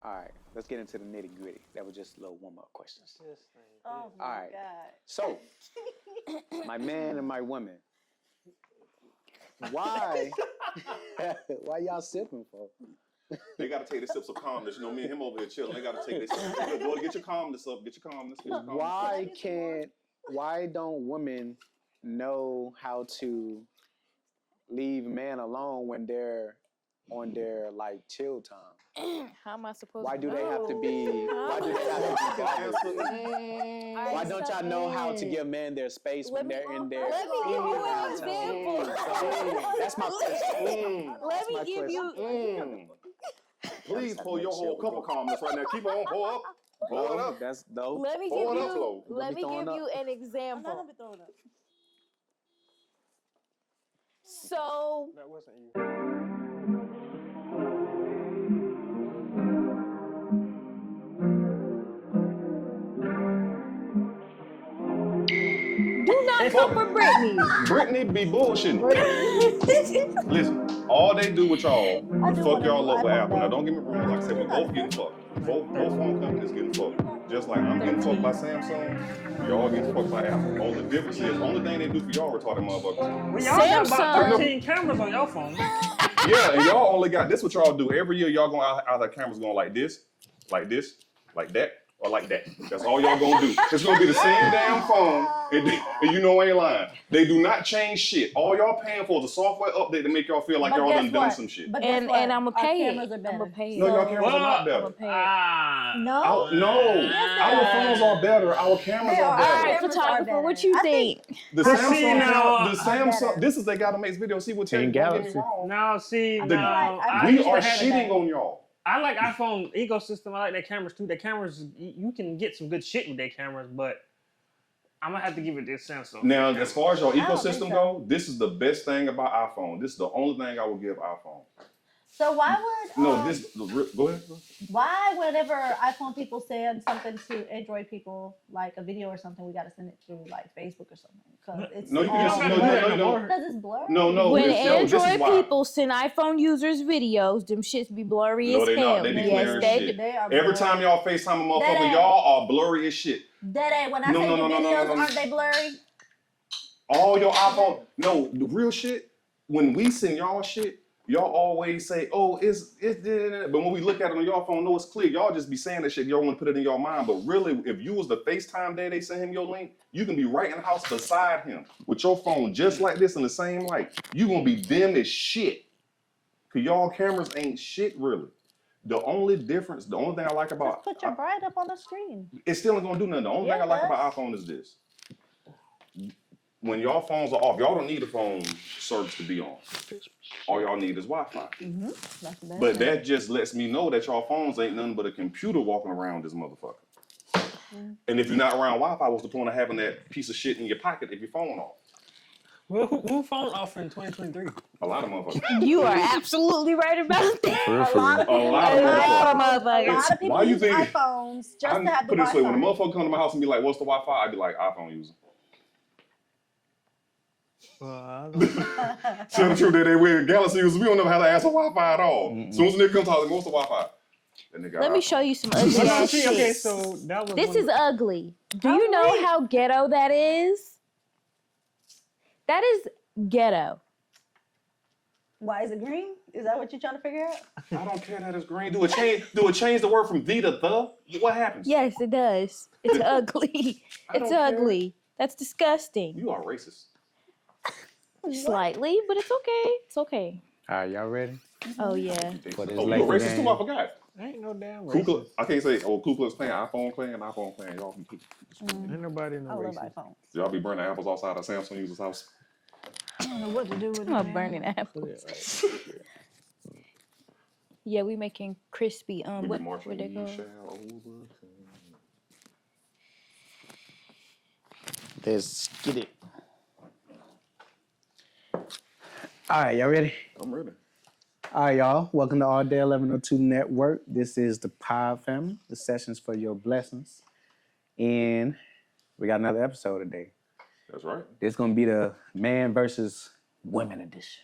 All right, let's get into the nitty gritty. That was just a little warm up questions. Oh All my right. God. So, my man and my woman, why, why y'all sipping for? They got to take their sips of calmness. You know, me and him over here chilling. They got to take their sips. Go to get your calmness up. Get your calmness. Get your calmness Why don't women know how to leave men alone when they're on their like chill time? How am I supposed Why to do know? they have to be? Why do they have to be bothered? Why don't y'all know how to give men their space when they're in their? Let me give you an example. That's my question. Let me give you. Please pour your whole cup of calmness right now. Keep on, pour up. Pour it up. That's dope. Let me Pour give it up, you. Flo. Let me give you an I'm not example. gonna be throwing up. So That wasn't you. do not come for Brittany. Brittany be bullshitting. Listen, all they do with y'all I is do fuck wanna y'all do up with iPhone Apple. Now, though. don't get me wrong. Like I said, we both getting fucked. Both phone companies getting fucked. Just like I'm getting fucked by Samsung, y'all getting fucked by Apple. Only difference is, only thing they do for y'all retarded motherfuckers. Well, y'all got about Samsung. 13 cameras on your phone. Yeah, and y'all only got this. What y'all do every year? Y'all going out the cameras going like this, like that, or like that. That's all y'all gonna do. It's gonna be the same damn phone, and you know I ain't lying. They do not change shit. All y'all paying for is a software update to make y'all feel like But y'all guess done what? some shit. But guess And what? I'ma Our pay cameras it. are better. I'ma pay it. No, y'all cameras are not better. I'ma pay it. No. No, Yes, they our are. phones are better. Our cameras They are are. better. All right, Cameras are photographer, better. what you I think? The See, Samsung, now, the better. Samsung. This is they gotta make video. See what tell you. Don't get me wrong. now, see, I The- feel like I We used to are have shitting on y'all. I like iPhone ecosystem. I like their cameras too. Their cameras, you can get some good shit with their cameras, but I'm gonna have to give it this Samsung. Now, as far as your I don't think ecosystem so. go, this is the best thing about iPhone. This is the only thing I will give iPhone. So why would No, this. Go ahead. why whenever iPhone people send something to Android people, like a video or something, we gotta send it through like Facebook or something? Because it's No, you can You just don't no, gotta do no, that no, no no. more. because it's blurry. No, When this is Android why. people send iPhone users videos, them shits be blurry No, as they hell. not. They be Yes, clear as they shit. They are Every blurry. time y'all FaceTime a That motherfucker, ain't- y'all are blurry as shit. That ain't when I No, send no, you no, no, no, videos, no, no. aren't they blurry? All your iPhone. No, the real shit. When we send y'all shit, y'all always say, "Oh, it's." But when we look at it on your phone, no, it's clear. Y'all just be saying that shit. Y'all want to put it in your mind. But really, if you was the FaceTime day they sent him your link, you can be right in the house beside him with your phone just like this in the same light. You gonna be dim as shit. Cause y'all cameras ain't shit really. The only difference, the only thing I like about Just put your bright up on the screen. it's still ain't gonna do nothing. The only thing I like about iPhone is this. When y'all phones are off, y'all don't need a phone service to be on. All y'all need is Wi-Fi. That's better. But that just lets me know that y'all phones ain't nothing but a computer walking around this motherfucker. And if you're not around Wi-Fi, what's the point of having that piece of shit in your pocket if your phone off? Well, who phone offer in 2023? A lot of motherfuckers. You are absolutely right about that. A lot of A people, lot of A lot of a motherfuckers. lot of people Why you use think- iPhones just to have the put it this way, when a Wi-Fi. motherfucker come to my house and be like, "What's the Wi-Fi?" I'd be like, "iPhone user." Tell the truth, that they with Galaxy users, we don't never have to ask for Wi-Fi at all. As soon as a nigga comes out, like, "What's the Wi-Fi?" That nigga got Let me iPhone. show you some ugly Well, now, ass see, shit. okay, so that was This one is ugly. Do you Oh, know wait. how ghetto that is? That is ghetto. Why is it green? Is that what you're trying to figure out? I don't care that it's green. Do it change the word from the to the? What happens? Yes, it does. It's ugly. I It's don't care. ugly. That's disgusting. You are racist. Slightly, but it's okay. It's okay. All right, y'all ready? Oh yeah. For this Oh, you a Laker racist game. too? I forgot. ain't no damn Ku racist. Klux, I can't say, Ku Klux Klan, iPhone Klan. Y'all can keep Ain't nobody no I love racist. iPhones. y'all be burning apples outside of Samsung user's house. I don't know what to do with I'm it. a burning apple. Yeah, we making crispy. We What be marching. they We call? shall overcome. Let's get it. All right, y'all ready? I'm ready. All right, y'all. Welcome to All Day 1102 Network. This is the Pod Family, the sessions for your blessings. And we got another episode today. That's right. This is going to be the man versus women edition.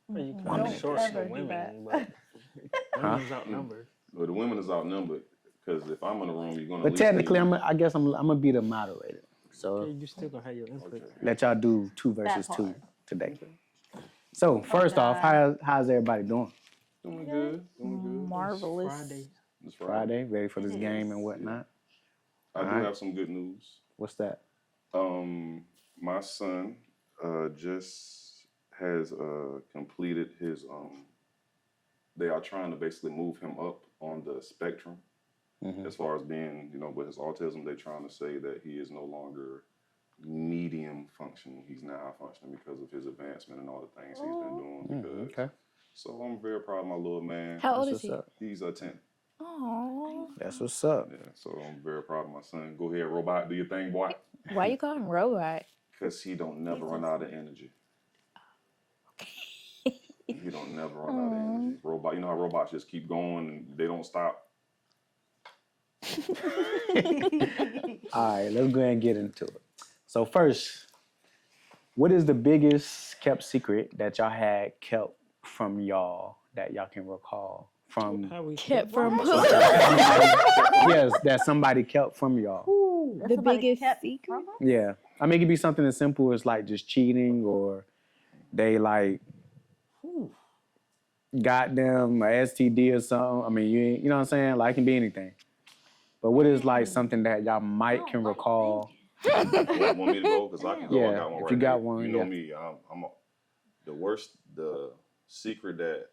Well, you Don't kind of short ever for do women, that. but women's outnumbered. But the women is outnumbered because if I'm in the room, you're gonna. But technically, I guess I'm gonna be the moderator. So Okay, you still gonna have your input. Okay. let y'all do 2 versus That 2 part. today. So first off, how's everybody doing? Doing good. Doing good. Marvelous. Friday. It's Friday. Friday, ready for this It game is. and whatnot. I do Alright. have some good news. What's that? My son just has completed his they are trying to basically move him up on the spectrum as far as being, with his autism. They're trying to say that he is no longer medium functioning. He's now high functioning because of his advancement and all the things he's been doing. Okay. So I'm very proud of my little man. How old That's is he? what's up. He's 10. Oh, That's what's up. Yeah, so I'm very proud of my son. Go ahead, robot, do your thing, boy. why you call him robot? Because he don't never run out of energy. He don't never run out of energy. Robot, you know how robots just keep going and they don't stop. All right, let's go ahead and get into it. So first, what is the biggest kept secret that y'all had kept from y'all that y'all can recall from? How we Kept from who? Yes, that somebody kept from y'all. That The somebody biggest kept secret? from us? Yeah, I mean it could be something as simple as like just cheating, or they like got them a STD or something. I mean you know what I'm saying? Like it can be anything. But what is like something that y'all might can recall? Want me to go? Because I can go. I Yeah, got one if right you got here. one, You know yeah. me. The secret that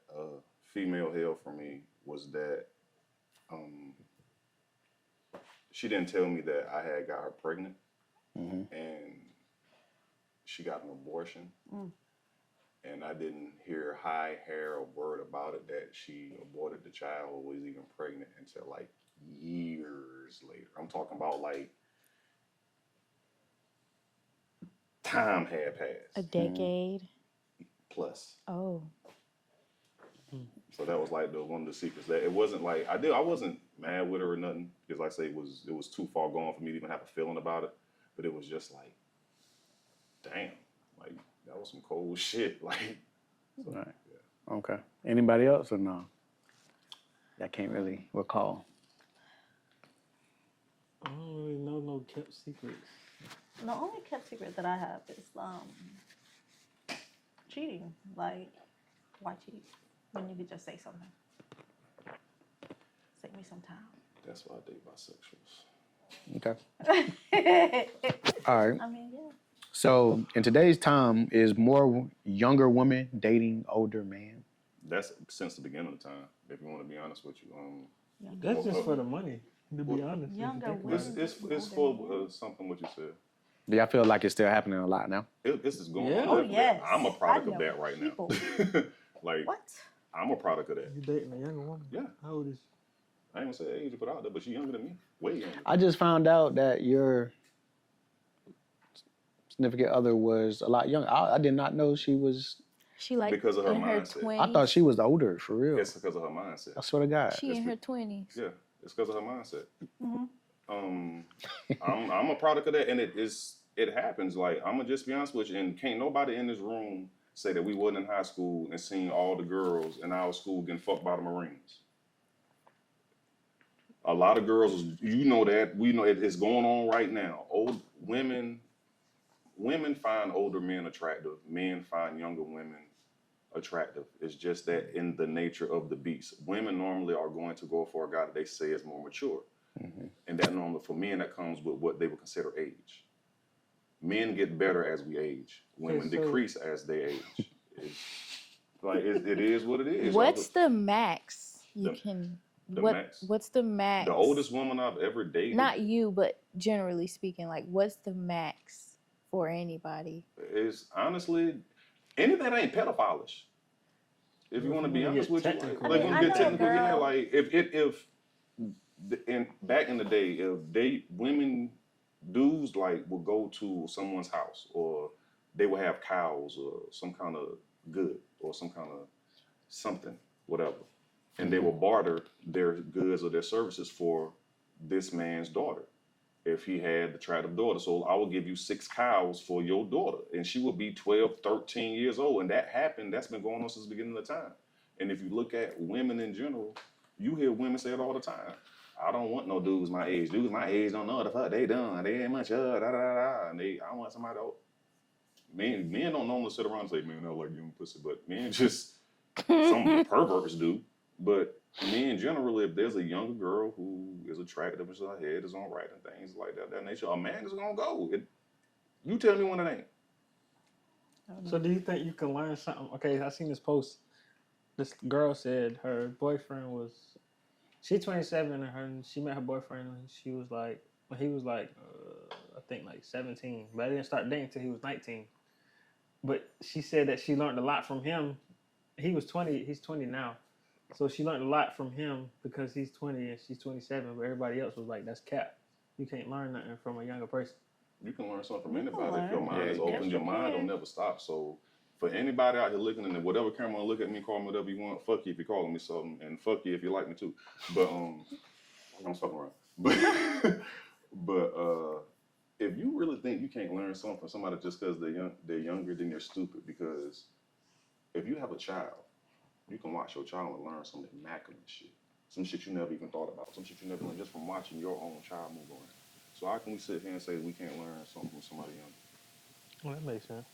female held from me was that she didn't tell me that I had got her pregnant, and she got an abortion, and I didn't hear high hair or word about it that she aborted the child or was even pregnant until like years later. I'm talking about like time had passed. A decade. Plus. Oh. So that was like one of the secrets. That it wasn't like I wasn't mad with her or nothing, because like I say it was too far gone for me to even have a feeling about it. But it was just like, damn, like that was some cold shit. Like, so, Right. yeah. Okay. Anybody else or no? I can't really recall. I don't really know no kept secrets. The only kept secret that I have is cheating. Like, why cheat when you could just say something? Save me some time. That's why I date bisexuals. Okay. All right. I mean, yeah. So in today's time, is more younger women dating older men? That's since the beginning of the time. If you want to be honest with you, That's just for the money, to be honest. if you Younger think about women. it. it's for something what you said. Do y'all feel like it's still happening a lot now? This is going Yeah. on. Oh, yes. I'm a product I of know that right people. now. Like, What? I'm a product of that. You dating a younger woman? Yeah. How old is she? I ain't gonna say age to put out there, but she's younger than me. Way younger. I just found out that your significant other was a lot younger. I did not know she was. She like Because of her in her mindset. 20s. I thought she was older, for real. It's because of her mindset. I swear to God. She in her 20s. Yeah, it's because of her mindset. I'm a product of that, and it happens. Like, I'm gonna just be honest with you, and can't nobody in this room say that we wasn't in high school and seen all the girls in our school getting fucked by the Marines. A lot of girls, you know that, we know it's going on right now. Old women find older men attractive. Men find younger women attractive. It's just that in the nature of the beast. Women normally are going to go for a guy that they say is more mature. And that normally for men, that comes with what they would consider age. Men get better as we age. Women Okay, so- decrease as they age. It is what it is. What's the max you The- can? the what? max? What's the max? The oldest woman I've ever dated Not you, but generally speaking, like what's the max for anybody? is honestly anything that ain't pedophilish. If you want to be When you honest get with you, technical. like I mean, when I you get know a technical, yeah, girl- like if back in the day, if women dudes like would go to someone's house, or they would have cows or some kind of good or some kind of something, whatever, and they will barter their goods or their services for this man's daughter. If he had the attractive daughter, so I will give you 6 cows for your daughter, and she would be 12, 13 years old, and that happened. That's been going on since the beginning of time. And if you look at women in general, You hear women say it all the time. I don't want no dudes my age. Dudes my age don't know what the fuck they done. They ain't much da da da. And I want somebody else. Men don't normally sit around and say, man, I like young pussy, but men just some perverts do. But men generally, if there's a younger girl who is attractive and her head is on right and things like that nature, a man is gonna go. You tell me when it ain't. So do you think you can learn something? Okay, I seen this post. This girl said her boyfriend was, she's 27 and she met her boyfriend when she was like, when he was like, I think like 17, but I didn't start dating until he was 19. But she said that she learned a lot from him. He was 20, he's 20 now. So she learned a lot from him because he's 20 and she's 27, but everybody else was like, that's cap. You can't learn nothing from a younger person. You can learn something from You can anybody if your learn. mind is Yeah, open. yes, Your you mind don't can. never stop. So for anybody out here looking in whatever camera look at me, call me whatever you want. Fuck you if you're calling me something, and fuck you if you like me too. But I'm fucking around. But if you really think you can't learn something from somebody just because they're younger, then you're stupid. Because if you have a child, you can watch your child and learn some immaculate shit. Some shit you never even thought about. Some shit you never learned just from watching your own child move on. So how can we sit here and say we can't learn something from somebody younger? Well, that makes sense.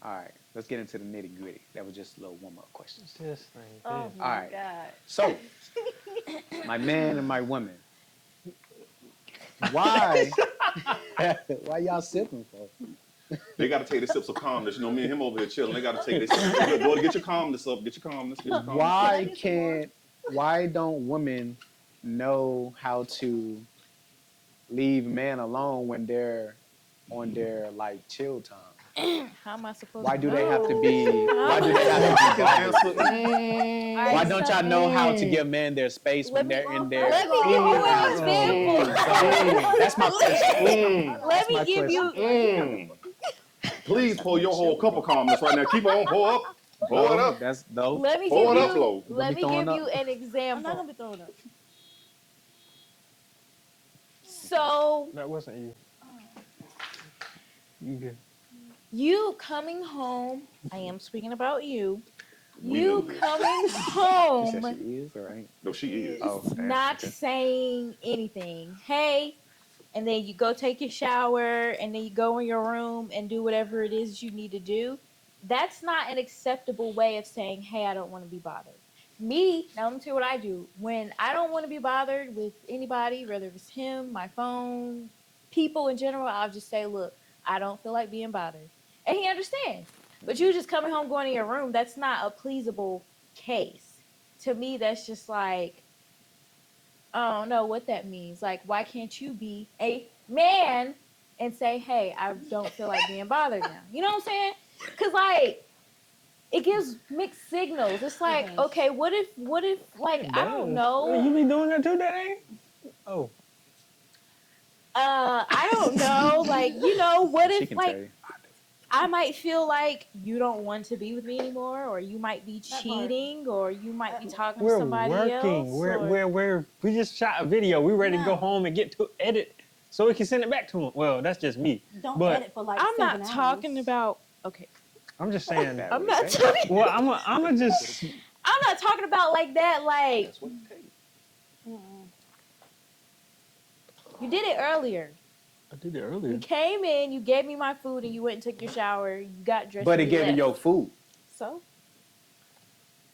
All right, let's get into the nitty gritty. That was just a little warm up questions. This thing. Oh yeah. my Alright. God. So, my man and my woman, why y'all sipping for? They got to take their sips of calmness. You know, me and him over here chilling. They got to take their sips. Go to get your calmness up. Get your calmness. Get your calmness. Why don't women know how to leave men alone when they're on their like chill time? How am I supposed Why to do know? they have to be? Why do they have to be bothered? Alright, Why don't y'all know how to give men their space when they're in their? Let me give you an example. That's my question. Let me my give you. Please pour your whole cup of calmness right now. Keep on, pour up. Pour it up. That's dope. Let me Pour give it up, Flo. you. Let me throwing give up. you an I'm not example. gonna be throwing up. So That wasn't you. You good. you coming home. I am speaking about you. We You know this. coming You said home. she is or ain't? No, she is. Oh, damn, Not okay. saying anything. Hey, and then you go take your shower, and then you go in your room and do whatever it is you need to do. That's not an acceptable way of saying, hey, I don't want to be bothered. Me, now let me tell you what I do. When I don't want to be bothered with anybody, whether it's him, my phone, people in general, I'll just say, look, I don't feel like being bothered. And he understands. But you just coming home, going to your room, that's not a pleasable case. To me, that's just like, I don't know what that means. Like, why can't you be a man and say, hey, I don't feel like being bothered now? You know what I'm saying? Because, like, it gives mixed signals. It's like, Mhm. okay, what if, like, I don't know. You be doing that too, Daddy? Oh. I don't know. Like, you know, what She if, can like, tell you. I might feel like you don't want to be with me anymore, or you might be That part. cheating, or you might be talking to We're somebody working. else. We just shot a video. We ready to go No. home and get to edit so we can send it back to him. Well, that's just me. Don't But edit for like I'm 7 not hours. talking about. Okay, I'm just saying. That I'm what not it say. talking. Well, I'm just. I'm not talking about like that. Like That's what it takes. Mm-mm. you did it earlier. I did it You earlier. came in, you gave me my food, and you went and took your shower. You got dressed. But and it you gave you left. your food. So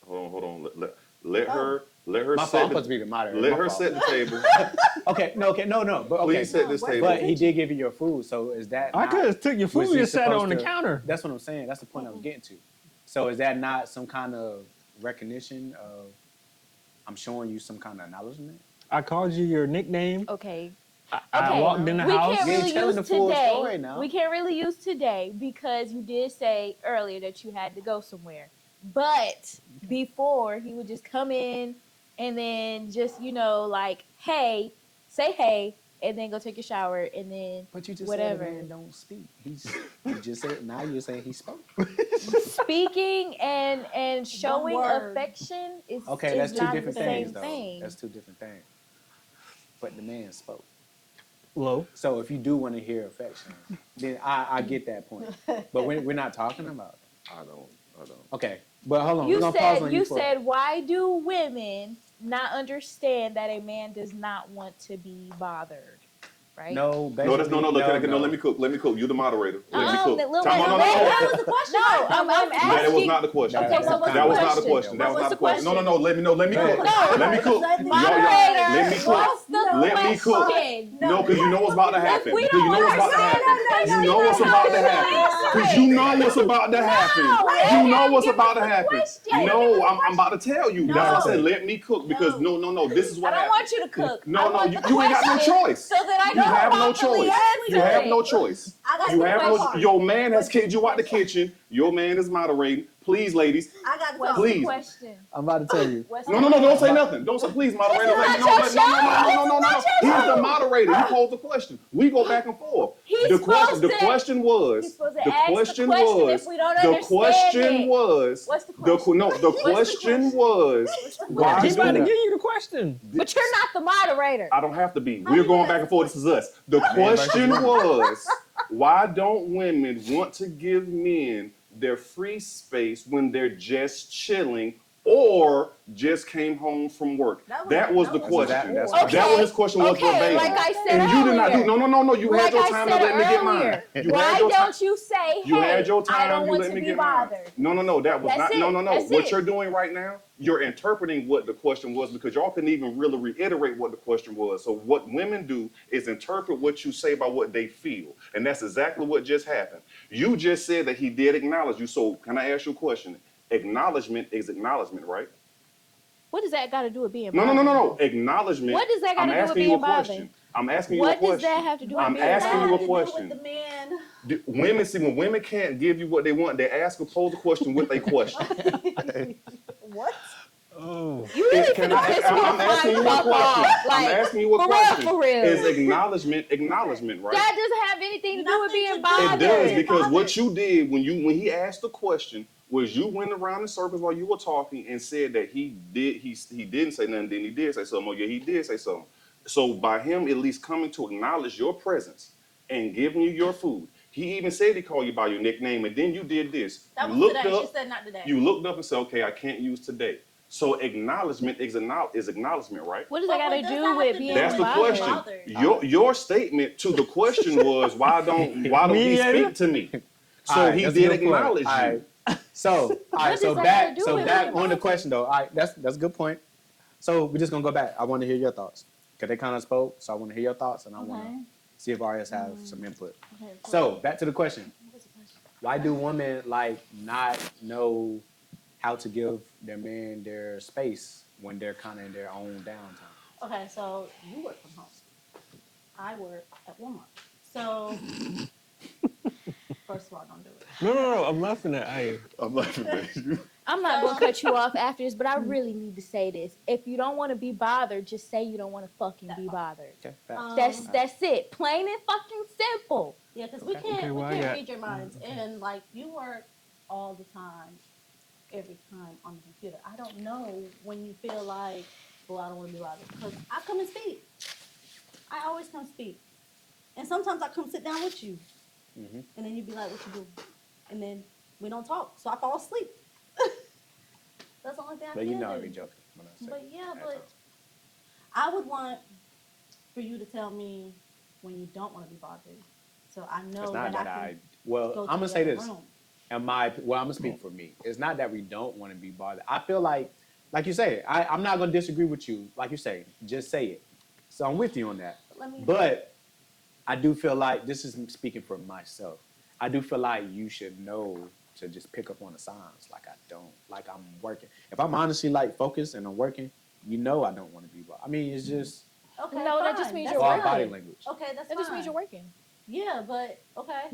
Hold on. Let her My set fault. I'm the, supposed to be the moderator. let My her fault. set the table. Okay, no. But okay. Please set this No, table. But he did give you your food, so is that I not, could have took your was food he and sat it supposed on the to- counter. That's what I'm saying. That's the point I was getting to. So is that not some kind of recognition of I'm showing you some kind of acknowledgement? I called you your nickname. okay. I Okay, walked in the we house. can't You ain't really telling use the full today. story now. We can't really use today because you did say earlier that you had to go somewhere. But before, he would just come in and then just, like, hey, say hey, and then go take a shower, and then But you just whatever. said the man don't speak. You just said now you're saying he spoke. Speaking and showing word. affection is, Okay, is that's two not different the same things though. thing. That's two different things. But the man spoke. Low. So if you do want to hear affection, then I get that point. But we're not talking about it. I don't. Okay, But hold on, we're You gonna pause on said, you for. why do women not understand that a man does not want to be bothered? Right? No, basically, No, that's no. Let me cook. Let me cook. You the moderator. Let me cook. Time out. No, That no. was the question. No, right? I'm That was the That was asking. not the question. Okay, so what's That the was not the question? question. That was What's not the the question. No, question? no, no. Let me know. Let me cook. No. Let me cook. Moderator, Let me cook. what's the Let me cook. question? No, because you know what's about to happen. we Because you know don't what's about to understand happen. the question, You know what's then about to how happen. should I answer Because it? you know what's about to happen. let You know him what's give about us to the happen. question. No, I'm about to tell you. That's why I said let me cook. Because no. This is I what don't happened. want you to cook. I No, want you the ain't got no question choice. So that I You can have no properly choice. answer You have it. no choice. I got You the have question. no. Your man has kicked you out the kitchen. Your man is moderating. Please, ladies. I got the What's question. the Please. question? I'm about to tell you. What's No, the no, no, don't say question? nothing. Don't say, please, moderator. This Let is me know. not No, your no. show. He's the moderator. He posed the question. We go back and forth. He's The question He's supposed to ask the question if we don't the understand question it. was, What's the question? the question was, why He's about to do, give you the question. But you're not the moderator. I don't have to be. We're going back and forth. This is us. The question was, why don't women want to give men their free space when they're just chilling or just came home from work? That was the question. That's Okay. That was his question was Okay, verbatim. like I said And you did not do. earlier. No. You had Like your I time said to let me get mine. earlier, You why had your time. don't you say, You had hey, your time. I don't You want let to me be get mine. bothered? No. That was That's not. it. No. That's What it. you're doing right now, you're interpreting what the question was because y'all couldn't even really reiterate what the question was. So what women do is interpret what you say by what they feel, and that's exactly what just happened. You just said that he did acknowledge you. So can I ask you a question? Acknowledgement is acknowledgement, right? What does that got to do with being No. bothered? Acknowledgement. What does that got I'm to do with asking you being a question. bothered? I'm asking you a What question. does that have to do with I'm being asking you a bothered? question. The man. Women see when women can't give you what they want, they ask or pose a question with a question. What? Oh. You really finna piss me I'm asking you a off. question. Like, I'm asking you a for question. real, for real. Is acknowledgement, right? That doesn't have anything to do with Nothing being to do bothered. It does Being because what bothered. you did when he asked the question was you went around in circles while you were talking and said that he didn't say nothing, then he did say something. Oh yeah, he did say something. So by him at least coming to acknowledge your presence and giving you your food, he even said he called you by your nickname, and then you did this. That You was looked today. up. She said not today. You looked up and said, okay, I can't use today. So acknowledgement is acknowledgement, right? What does that got to What does do that have with to being do That's the bothered? question. Your statement to the question was why don't he speak to me? So All right, he that's a did good point. acknowledge All you. right. So, What does that gotta do with back being on the bothered? question though. All right, that's a good point. So we're just gonna go back. I want to hear your thoughts because they kind of spoke. So I want to hear your thoughts, and I want to see if RS have some input. Okay, So back to the question: why do women not know how to give their man their space when they're kind of in their own downtime? Okay, so you work from home. I work at Walmart. So first of all, don't do it. No. I'm laughing at Aya. I'm laughing at you. I'm not going to cut you off after this, but I really need to say this. If you don't want to be bothered, just say you don't want to fucking be bothered. Okay, facts. That's it. Plain and fucking simple. Yeah, because we Okay. can't Okay, well, I we can't got- read your minds, and like you work all the time, every time on the computer. I don't know when you feel like, well, I don't want to be bothered because I come and speak. I always come speak, and sometimes I come sit down with you, Mhm. and then you be like, "What you do?" And then we don't talk, so I fall asleep. That's the only thing I But can you know do. I be joking when I say. But yeah, that but times. I would want for you to tell me when you don't want to be bothered, so I know It's not that I I. can Well, go to I'm gonna the say other this. room. I'm gonna speak for me. It's not that we don't want to be bothered. I feel like you say, I'm not gonna disagree with you. Like you say, just say it. So I'm with you on that. Let me. But I do feel like this is speaking for myself. I do feel like you should know to just pick up on the signs. Like I don't. Like I'm working. If I'm honestly focused and I'm working, I don't want to be bothered. I mean, it's just Okay, No, that just fine. means That's you're all fine. body language. Okay, that's That fine. just means you're working. Yeah, but okay,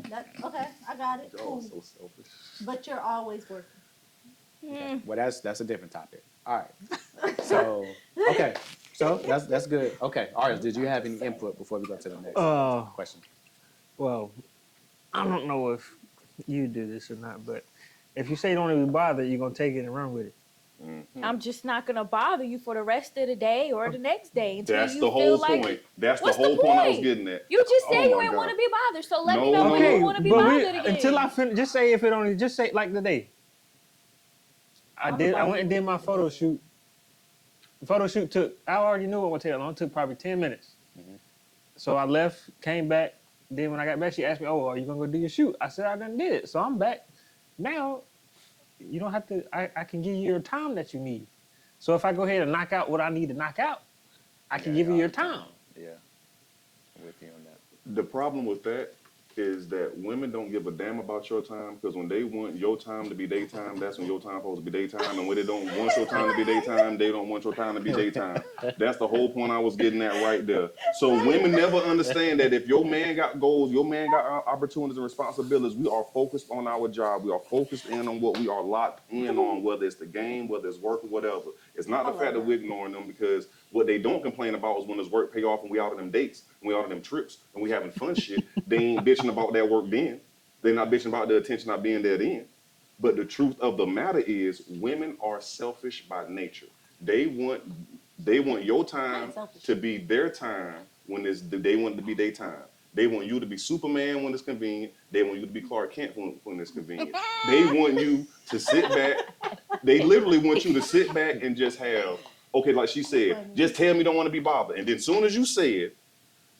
I got it. Y'all Cool. are so selfish. But you're always working. Okay. Well, that's a different topic. All right. So okay. So that's good. Okay. Aris, did you have any input before we go to the next question? Well, I don't know if you do this or not, but if you say you don't want to be bothered, you're gonna take it and run with it. I'm just not going to bother you for the rest of the day or the next day until That's you the feel whole like point. That's the What's the whole point I was point? getting at. You just said Oh you my ain't God. want to be bothered, so let No, me know when no, you no. want to be but bothered again. until I finish, just say if it only, just say like today. I went and did my photo shoot. The photo shoot took, I already knew it would take long. It took probably 10 minutes. So I left, came back. Then when I got back, she asked me, "Oh, are you gonna go do your shoot?" I said, "I done did it." So I'm back. Now, you don't have to, I can give you your time that you need. So if I go ahead and knock out what I need to knock out, I can give you your time. Yeah, I'm with you on that. The problem with that is that women don't give a damn about your time, because when they want your time to be daytime, that's when your time supposed to be daytime. And when they don't want your time to be daytime, they don't want your time to be daytime. That's the whole point I was getting at right there. So women never understand that if your man got goals, your man got opportunities and responsibilities, we are focused on our job. We are focused in on what we are locked in on, whether it's the game, whether it's work, or whatever. It's not the fact that we're ignoring them, because what they don't complain about is when this work pay off and we out on them dates and we out on them trips and we having fun shit. They ain't bitching about that work then. They're not bitching about the attention not being there then. But the truth of the matter is, women are selfish by nature. They want your time to be their time when they want it to be their time. They want you to be Superman when it's convenient. They want you to be Clark Kent when it's convenient. They want you to sit back. They literally want you to sit back and just have, okay, like she said, just tell me you don't want to be bothered. And then as soon as you say it,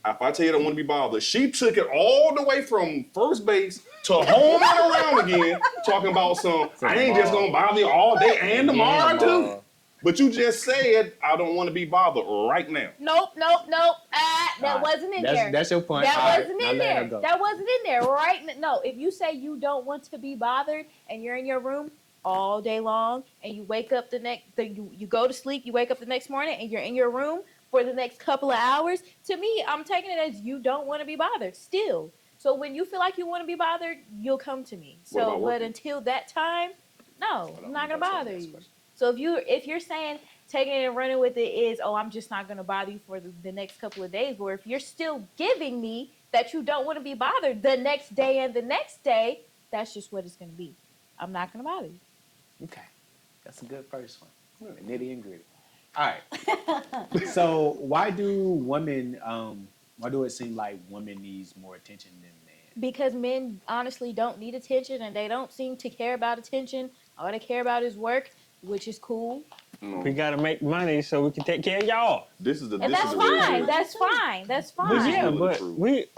if I tell you I don't want to be bothered, she took it all the way from first base to home and around again, talking about I ain't just going to bother you all day and tomorrow too. But you just said, I don't want to be bothered right now. Nope. That wasn't in there. That's your point. That wasn't in there. That wasn't in there, right? No, if you say you don't want to be bothered and you're in your room all day long and you wake up you go to sleep, you wake up the next morning and you're in your room for the next couple of hours, to me, I'm taking it as you don't want to be bothered still. So when you feel like you want to be bothered, you'll come to me. So, but until that time, no, I'm not going to bother you. So if you're saying taking it and running with it is, oh, I'm just not going to bother you for the next couple of days, or if you're still giving me that you don't want to be bothered the next day and the next day, that's just what it's going to be. I'm not going to bother you. Okay, that's a good first one. Nitty and gritty. All right. So why do it seem like women needs more attention than men? Because men honestly don't need attention, and they don't seem to care about attention. All they care about is work, which is cool. We gotta make money so we can take care of y'all. That's fine. That's fine. That's fine. But yeah, but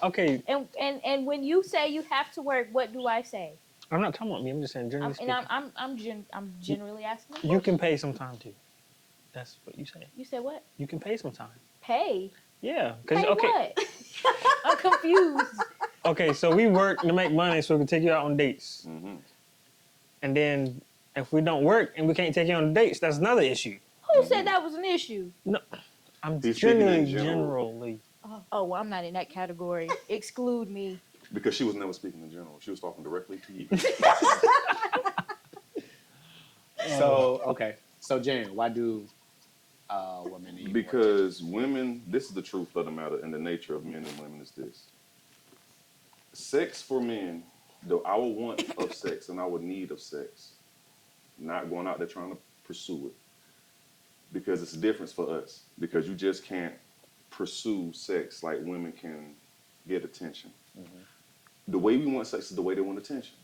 okay. And when you say you have to work, what do I say? I'm not talking about me. I'm just saying generally speaking. I'm generally asking. You can pay some time too. That's what you say. You said what? You can pay some time. Pay? Yeah. Pay what? I'm confused. Okay, so we work to make money so we can take you out on dates. Mm-hmm. And then if we don't work and we can't take you on dates, that's another issue. Who said that was an issue? No, I'm He's speaking generally. Oh, well, I'm not in that category. Exclude me. Because she was never speaking in general. She was talking directly to you. So Jen, why do women need Because women, this is the truth of the matter, and the nature of men and women is this. Sex for men, our want of sex and our need of sex, not going out there trying to pursue it. Because it's a difference for us. Because you just can't pursue sex like women can get attention. Mm-hmm. The way we want sex is the way they want attention.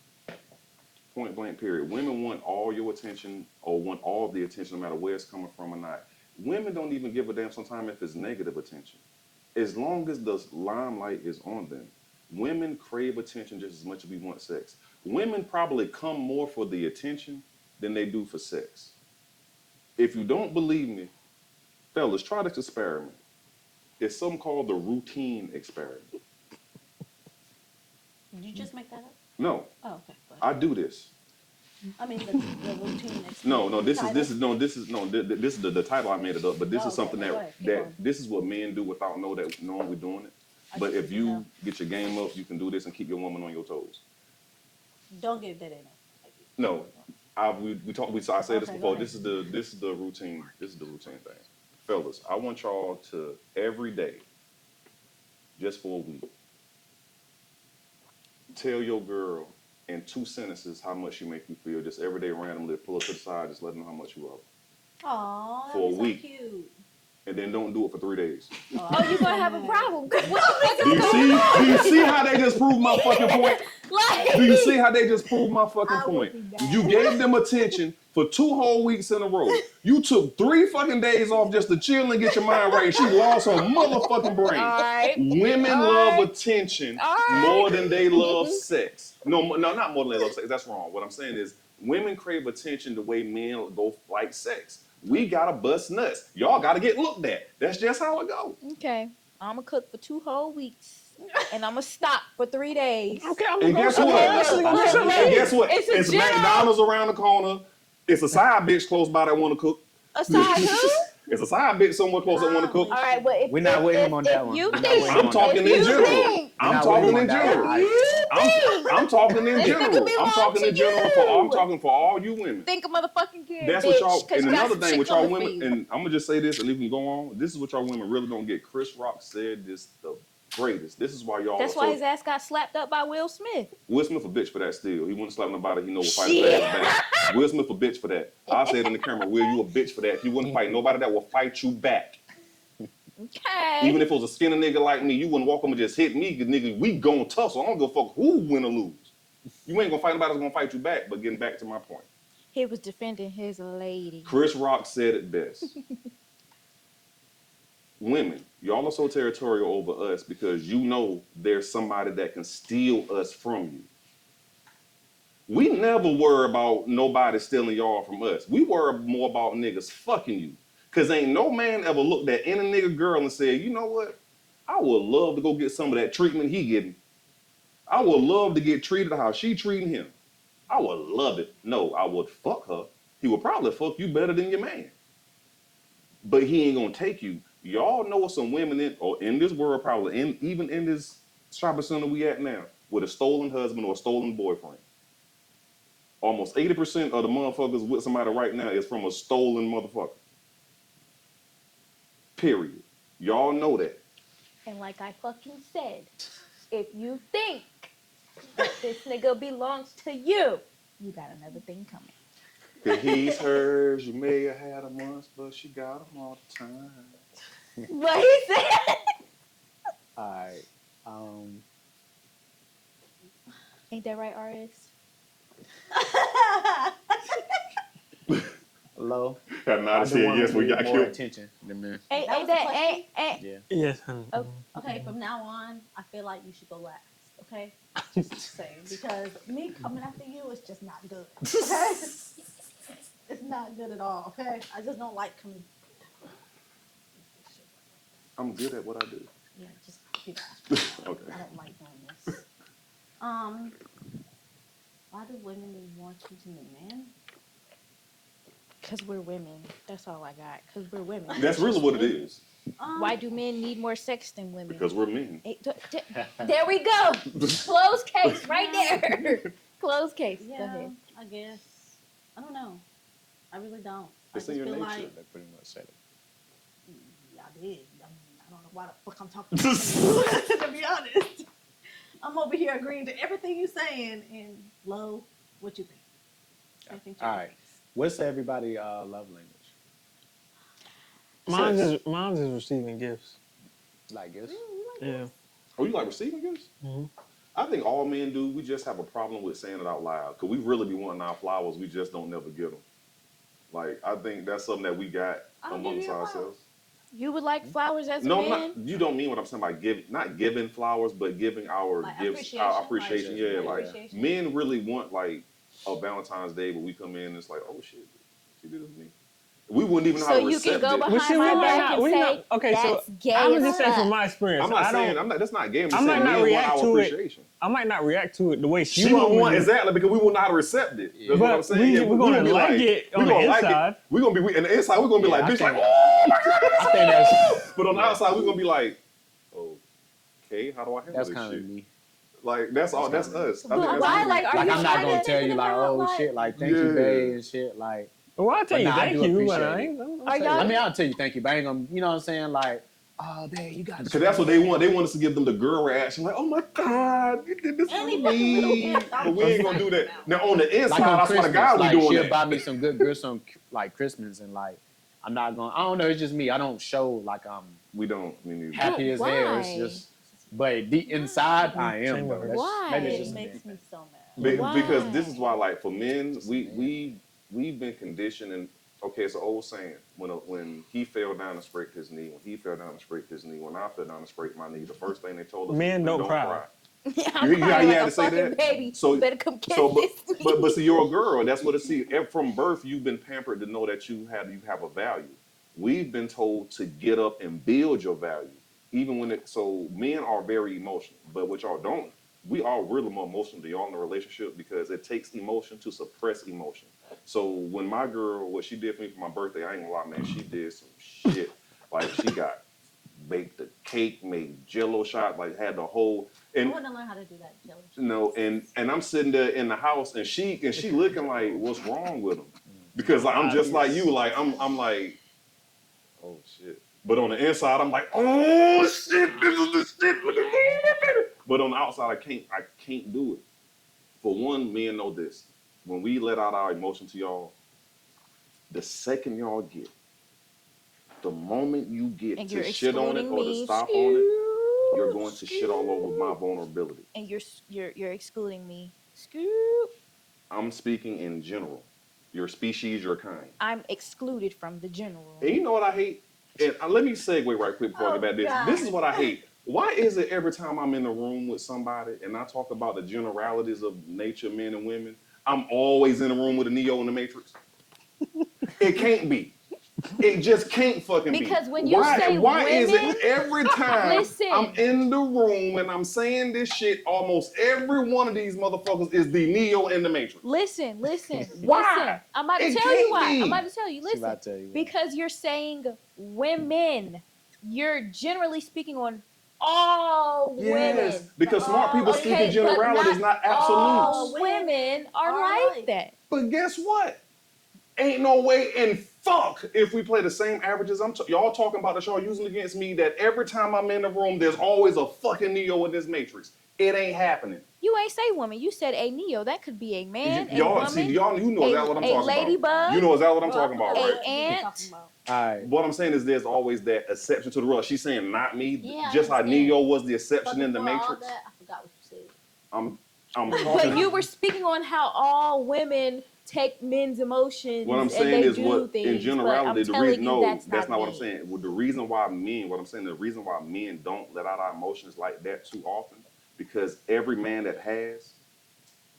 Point blank, period. Women want all your attention or want all of the attention no matter where it's coming from or not. Women don't even give a damn sometimes if it's negative attention. As long as the limelight is on them, women crave attention just as much as we want sex. Women probably come more for the attention than they do for sex. If you don't believe me, fellas, try this experiment. It's something called the routine experiment. Did you just make that up? No. Oh, okay. I do this. I mean, the routine. This is the title. I made it up, but this is something that this is what men do without knowing we're doing it. But if you get your game up, you can do this and keep your woman on your toes. Don't give that in. No, I said this before. This is the routine. This is the routine thing, fellas. I want y'all to every day, just for a week, tell your girl in 2 sentences how much she make you feel. Just every day, randomly pull her to the side, just let them know how much you love her. Aww, for a week. So cute. And then don't do it for 3 days. Oh, you're gonna have a problem. Do you see how they just proved my fucking point? Like, Do you see how they just proved my fucking I would point? be mad. You gave them attention for 2 whole weeks in a row. You took 3 fucking days off just to chill and get your mind right. She lost her motherfucking brain. all right. Women All love right. attention All right. more than they love sex. No, not more than they love sex. That's wrong. What I'm saying is women crave attention the way men go like sex. We gotta bust nuts. Y'all gotta get looked at. That's just how it goes. Okay. I'm gonna cook for 2 whole weeks, and I'm gonna stop for 3 days. Okay, I'm And gonna guess go what? somewhere else. And Go somewhere else. guess what? It's a It's general- McDonald's around the corner. It's a side bitch close by that want to cook. Aside who? It's a side bitch somewhere close that want to cook. All right, but if We're not with him on that if one. you We're not think, with him I'm on talking if in you general. think- I'm Not talking with him in on that general. one. You I'm talking in This general. nigga I'm belong talking to in general you. for all. I'm talking for all you women. think a motherfucking care, That's bitch, what y'all. 'cause And you got another some thing shit with y'all coming for women, you. and I'm gonna just say this, and we can go on. This is what y'all women really don't get. Chris Rock said this the greatest. This is why y'all. That's are why so, his ass got slapped up by Will Smith. Will Smith a bitch for that still. He wouldn't slap nobody he know will fight his ass back. Will Smith a bitch for that. I said in the camera, Will, you a bitch for that. If you wouldn't fight nobody that will fight you back. Okay. Even if it was a skinny nigga like me, you wouldn't walk up and just hit me, cause nigga, we gon' tussle. I don't give a fuck who win or lose. You ain't gonna fight nobody that's gonna fight you back, but getting back to my point. He was defending his lady. Chris Rock said it best. Women, y'all are so territorial over us because you know there's somebody that can steal us from you. We never worry about nobody stealing y'all from us. We worry more about niggas fucking you. Cause ain't no man ever looked at any nigga girl and said, you know what? I would love to go get some of that treatment he getting. I would love to get treated how she treating him. I would love it. No, I would fuck her. He would probably fuck you better than your man. But he ain't gonna take you. Y'all know some women in this world, probably even in this shopping center we at now, with a stolen husband or a stolen boyfriend. Almost 80% of the motherfuckers with somebody right now is from a stolen motherfucker. Period. Y'all know that. And like I fucking said, if you think that this nigga belongs to you, you got another thing coming. Cause he's hers. You may have had him once, but she got him all the time. What he said? All right. Ain't that right, artist? Hello. Had not said yes, we got more killed. attention than men. Ain't That was that the question? ain't Yeah. Yes, honey. Oh. Okay, from now on, I feel like you should go last. Okay, just saying, because me coming after you is just not good. Okay, it's not good at all. Okay, I just don't like coming. I'm good at what I do. Yeah, just keep asking. Okay. I don't like doing this. Why do women need more attention than men? because we're women. That's all I got. Because we're women. That's really what it is. Why do men need more sex than women? Because we're men. There we go. Closed case right there. Closed case. Go Yeah, ahead. I guess. I don't know. I really don't. It's I in just your feel nature. like That pretty much said it. yeah, I did. I don't know why the fuck I'm talking about you, to be honest. I'm over here agreeing to everything you're saying, and Lo, what you think? Anything All right. What's everybody love language? Mine's is receiving gifts. Like this? Yeah. Oh, you like receiving gifts? Mhm. I think all men do. We just have a problem with saying it out loud. Because we really be wanting our flowers. We just don't never get them. Like, I think that's something that we got I'll give amongst you a flower. ourselves. You would like flowers as a No, man? you don't mean what I'm saying by giving, not giving flowers, but giving our Like gifts, appreciation, our appreciation. like, Yeah, like appreciation. men really want like a Valentine's Day, but we come in and it's like, oh shit, she did this to me. We wouldn't even know So how to you accept can go it. behind Well, see, my we might back not- and we say, not- okay, so that's gay I'm as just saying fuck. from my experience. I'm not I saying don't, that's not gay. I'm I just might saying not men want react our to it. appreciation. I might not react to it the way She won't want exactly because we will not accept it. That's what I'm But saying. we- Yeah, we're gonna be like it on the inside. We're gonna be in the inside. We're gonna be Yeah, like, I bitch, like, think- oh my god. I think that's But on the yeah. outside, we're gonna be like, okay, how do I handle that's this kind of shit? me. Like that's all. That's kinda us. I But think that's why, us. like, are Like you I'm not trying gonna to tell you think like, about, oh like- shit, like thank you, Yeah. babe, and shit. Like, Well, I'll tell But you nah, I thank do you, but appreciate I it. ain't. Are y'all- I mean, I'll tell you thank you, but I ain't gonna, you know what I'm saying? Like, oh, babe, you got. Because that's what they want. They want us to give them the girl reaction, like, oh my god, you did this Any for fucking little me. gift, I'm But we ain't gonna do that. excited Now about. on the inside, Like on I swear to Christmas, God, we like doing she'll that. buy me some good gifts on like Christmas, and like I'm not gonna. I don't know. It's just me. I don't show like I'm We don't. Me neither. happy as hell. It's Why? just But deep inside, I am Same with though. her. Why? Maybe it's It just a makes man me thing. so mad. Because this is why, Why? like, for men, we've been conditioned, and okay, it's an old saying. When he fell down and scraped his knee, when he fell down and scraped his knee, when I fell down and scraped my knee, the first thing they told us Men was, don't cry. I'm You crying like had a to say fucking that? baby. So- You better come kiss So, this. but see, you're a girl. That's what it see. From birth, you've been pampered to know that you have a value. We've been told to get up and build your value, even when it. So men are very emotional, but what y'all don't. We are really more emotional than y'all in a relationship because it takes emotion to suppress emotion. So when my girl, what she did for me for my birthday, I ain't gonna lie, man, she did some shit. Like she got baked the cake, made Jello shot, like had the whole. I And want to learn how to do that jelly. no, and I'm sitting there in the house, and she looking like, what's wrong with him? Because like, I'm just like you, like I'm like, oh shit. But on the inside, I'm like, oh shit, this is the shit. Look at me. But on the outside, I can't do it. For one, men know this. When we let out our emotion to y'all, the second y'all get, the moment you get And to you're shit on it excluding or to me. stop on it, you're going to shit all over my vulnerability. And you're excluding me. Scoop. I'm speaking in general. Your species, your kind. I'm excluded from the general. And you know what I hate? And let me segue right quick before I get back to this. God. This is what I hate. Why is it every time I'm in the room with somebody and I talk about the generalities of nature, men and women, I'm always in the room with a Neo in the Matrix? It can't be. It just can't fucking be. Because when you say why is women- it every time Listen. I'm in the room and I'm saying this shit, almost every one of these motherfuckers is the Neo in the Matrix? Listen. Why? Listen. I'm about to It tell you can't why. be. I'm about to tell you. She Listen. about to tell you why. Because you're saying women. You're generally speaking on all women. Because smart people speak Okay, in generalities, not all absolutes. women are are like like- that. But guess what? Ain't no way in fuck if we play the same averages. Y'all talking about that y'all using against me that every time I'm in the room, there's always a fucking Neo in this matrix. It ain't happening. You ain't say woman. You said a Neo. That could be a man, a y'all woman, see, you know exactly what I'm a talking ladybug. about. You know exactly what I'm Bro, I talking forgot about, what right? you were ant. talking about. All right. What I'm saying is there's always that exception to the rule. She's saying not me, Yeah, I just how understand. Neo was the But exception in the before all matrix. that, I forgot what you said. I'm But talking. you were speaking on how all women take men's emotions What I'm and saying they is, do what things. in But generality, I'm the telling reason you no, that's not what me. I'm saying. Well, the reason why men, what I'm saying, the reason why men don't let out our emotions like that too often, because every man that has,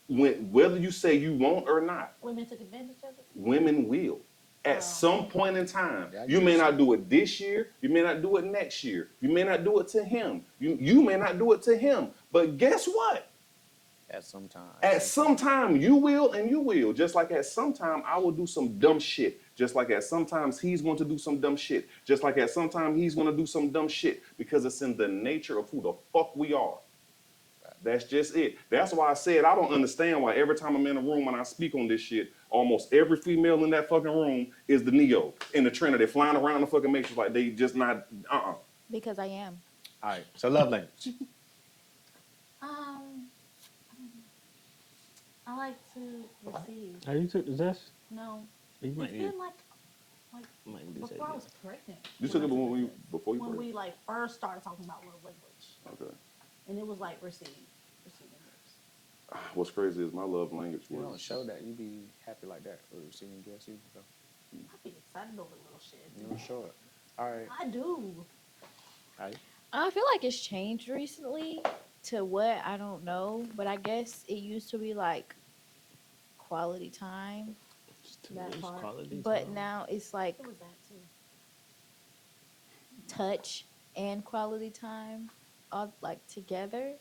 whether you say you won't or not, Women took advantage of it. women will. At Oh. some point in time, Yeah, I you get may what not you're do it this year, you may not do it next year, you may not do it to him, you may not do it to him. But guess what? At some time. At some time you will and you will. Just like at some time I will do some dumb shit. Just like at sometimes he's going to do some dumb shit. Just like at some time he's going to do some dumb shit because it's in the nature of who the fuck we are. That's just it. That's why I said I don't understand why every time I'm in a room and I speak on this shit, almost every female in that fucking room is the Neo in the Trinity flying around the fucking matrix like they just not Because I am. All right. So love language. I like to receive. Have you took the test? No, You it's might need. been like Might need to say before I that. was pregnant. You took it when I before you when birthed. we like first started talking about love language, Okay. and it was like receiving gifts. What's crazy is my love language You don't was show that. You be happy like that. Or receiving gifts. You so I be excited over little shit. you don't show it. All right. I do. All right. I feel like it's changed recently to what I don't know, but I guess it used to be like quality time, Just to That lose part. quality but time. now it's like It was that too. touch and quality time all like together.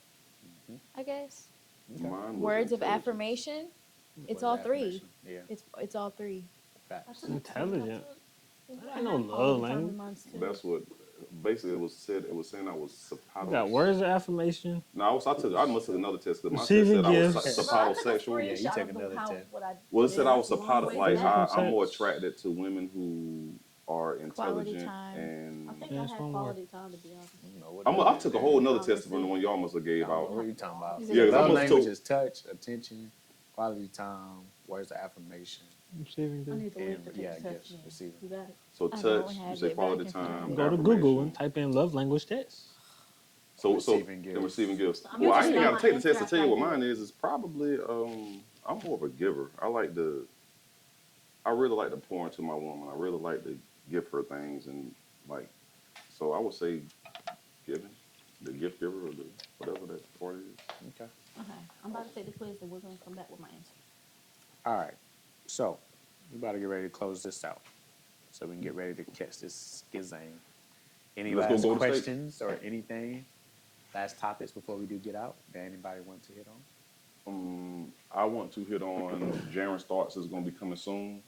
Mhm. I guess mine was words of intelligence. affirmation. It's Words all of three. affirmation. Yeah. It's all three. I Facts. took it too. Intelligent. I I know had love quality time language. in mine too. That's what basically it was said. It was saying I was You got words of affirmation. No, I must have took another test because my test Receiving said I was gifts. But I took a sapatosexual. Yeah, you screenshot take of another how test. what I Well, it said I was did. sapato, Long like way back. I'm more Sex. attracted to women who are intelligent time. and I think Yeah, I it's had one more. quality time to be honest. You know what I that took a is, whole man. nother I'll test from the receive. one y'all must have I gave don't know out. what you talking about. Yeah, 'cause I Love must language told- is touch, attention, quality time, words of affirmation, Receiving I gifts. need the link and to take yeah, the test gifts, again. receiving. You got it. So I don't touch, you have say it, but I quality can find time. it. Go to Google and affirmation. type in love language test. So Receiving and gifts. receiving gifts. I'm Well, I just ain't got got my to take the test to answer tell you what after I mine is. It's probably I'm more of a giver. I really like to pour into my woman. I really like to give her things and like. So I would say giving, the gift giver or the whatever that part is. Okay. Okay, I'm about to take the quiz and we're gonna come back with my answer. All right. So we about to get ready to close this out, so we can get ready to catch this skizane. Any Let's go last Golden State. questions or anything? Last topics before we do get out that anybody want to hit on? I want to hit on Jaren's Thoughts is going to be coming soon.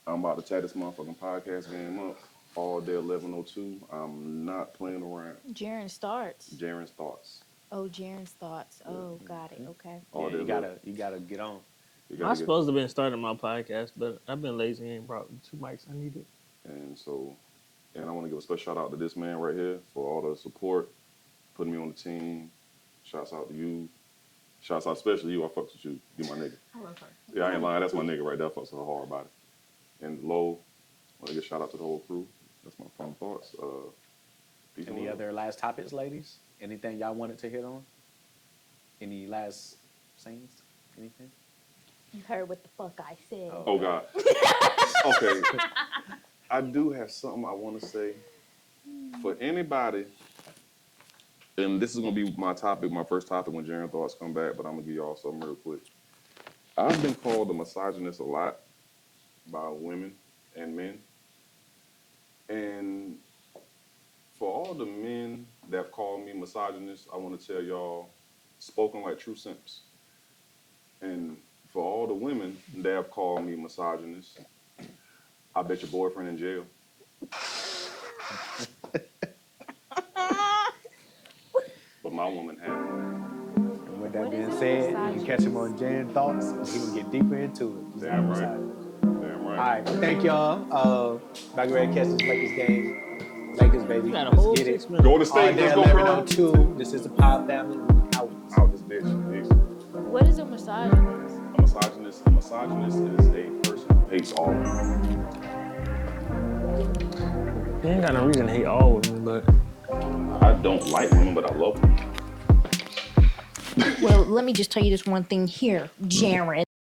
I'm about to tie this motherfucking podcast game up all day 11:02. I'm not playing around. Jaren starts. Jaren's Thoughts. Oh, Jaren's thoughts. Oh, got it. Okay. All Yeah, day you gotta get on. you I'm gotta get- supposed to have been starting my podcast, but I've been lazy and ain't brought the 2 mics I needed. And so, and I want to give a special shout out to this man right here for all the support, putting me on the team. Shouts out to you. Shouts out especially you. I fucks with you. You my nigga. I love her. Yeah, I ain't lying. That's my nigga right there. I fucks with her hard about it. And Low, I want to give a shout out to the whole crew. That's my final thoughts. Peace and Any love. other last topics, ladies? Anything y'all wanted to hit on? Any last sayings? Anything? You heard what the fuck I said. Oh God. Okay. I do have something I want to say for anybody, and this is gonna be my topic, my first topic when Jaren Thoughts come back. But I'm gonna give y'all something real quick. I've been called a misogynist a lot by women and men, and for all the men that have called me misogynist, I want to tell y'all, spoken like true simps. And for all the women that have called me misogynist, I bet your boyfriend in jail. But my woman had one. And with that What being is it, said, you misogyny? can catch him on Jan Thoughts, and he will get deeper into it. He's Damn not right. beside. Damn All right. right, thank y'all. About to get ready to catch this Lakers game. Lakers, baby. You got a Let's whole get 6 it. minutes. Golden All State, day let's go, Pearl. 11:02. This is the Power Family. We out. Out this bitch. Peace. What is a misogynist? A misogynist is a person who hates all women. You ain't got no reason to hate all of them, but I don't like women, but I love them. Well, let me just tell you this one thing here, Jaren.